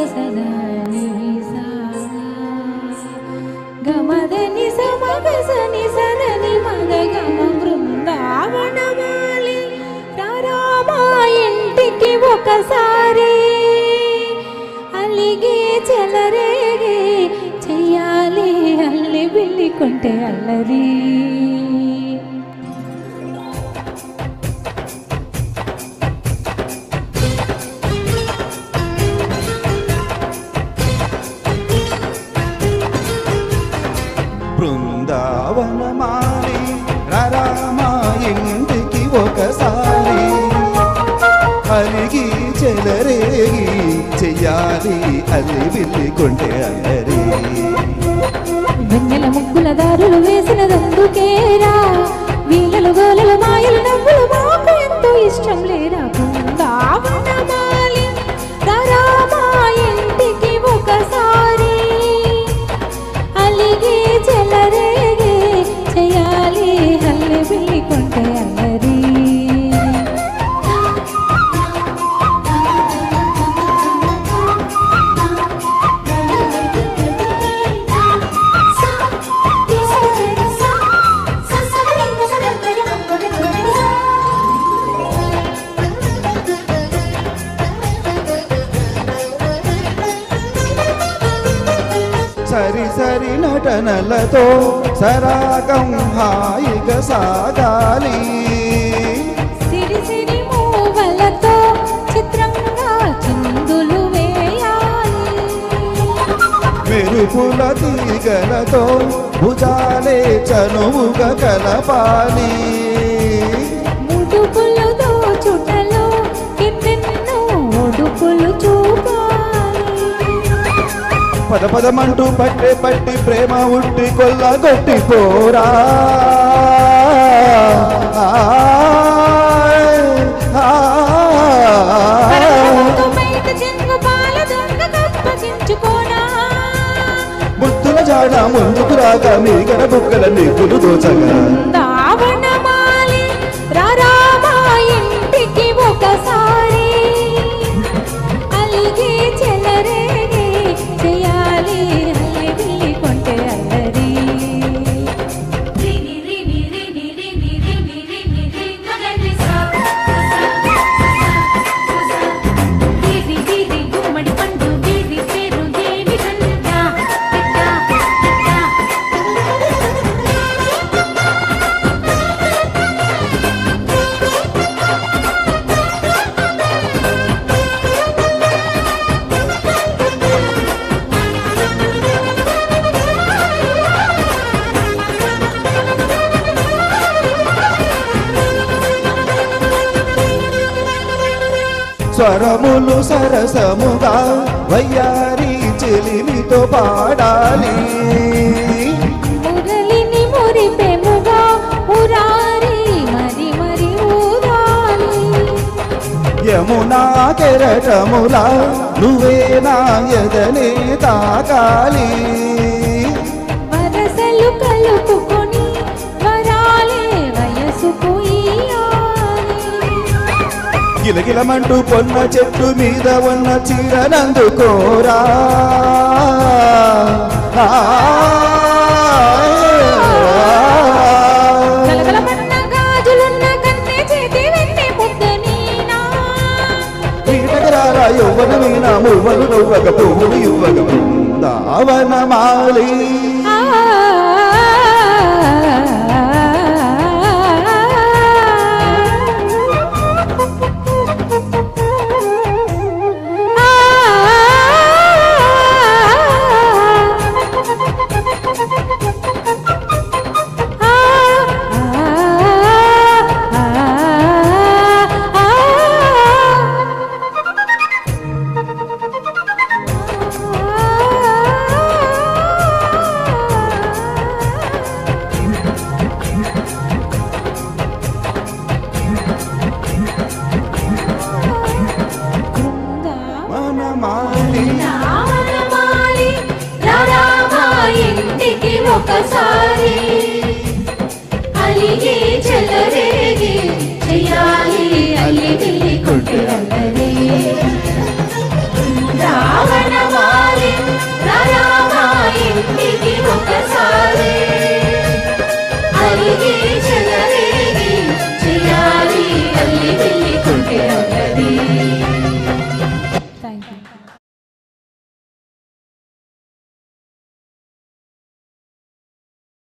సదని సా గమదని సమగసని సదని మగ గమ బృందావనమాలి రామా ఇంటికి ఒకసారి అలిగి చెలరేగి చెయ్యాలి అల్లి బిల్లి కొంటే అల్లరి బృందావనమాలి రామా ఇంటికి ఒకసారి అలిగి చెలరేగి చెయ్యాలి అల్లి బిల్లి కొంటే అల్లరి వెన్నెల ముగ్గుల దారులు వేసినదందుకేరా వీళ్ళలు గోలలు మాయలు నవ్వులు మాకు ఎంతో ఇష్టం లేరా బృందావనమాలి రామా ఇంటికి ఒకసారి అలిగి చెలరేగి చెయ్యాలి అల్లి బిల్లి కొంటే అల్లరి సరి సరి నటనలతో సరాగం హాయిగా సాగాలి సిరి సిరి మూవలతో చిత్రంగా చిందులు వేయాలి మెరుపుల తీగలతో భుజాలే చనువుగా కలపాలి ముడుపులు దోచుటలో ఎన్నెన్నో ఒడుపులు చూపాలి పద పదమంటూ పట్టే పట్టి ప్రేమ ఉట్టి కొల్లగొట్టి పోరా ముద్దుల జాడ ముందుకు రాగా మీగడ బుక్కల నీకులు దోచగా బృందావనమాలి రామా ఇంటికి ఒకసారి అలిగి చెలరేగి చెయ్యాలి అల్లి బిల్లి కొంటే అల్లరి గుమ్మడి పండు వీరి పేరు ఏమిటంటా స్వరములు సరసముగా వయ్యారి చెలిమితో పాడాలి మురళిని మురిపెముగా ఉరారి మరి మరి ఊరాలి యమునా కెరటములా నువ్వే నా ఎదనే తాకాలి వరసలు కలుపుకొని వరాలే వయసుకు గిలగిలమంటూ పొన్న చెట్టు మీద ఉన్న చీరనందుకోరా యౌవనమీనా మువ్వలు నవ్వగ పువ్వులు ఇవ్వగ బృందావనమాలి రామా ఇంటికి ఒకసారి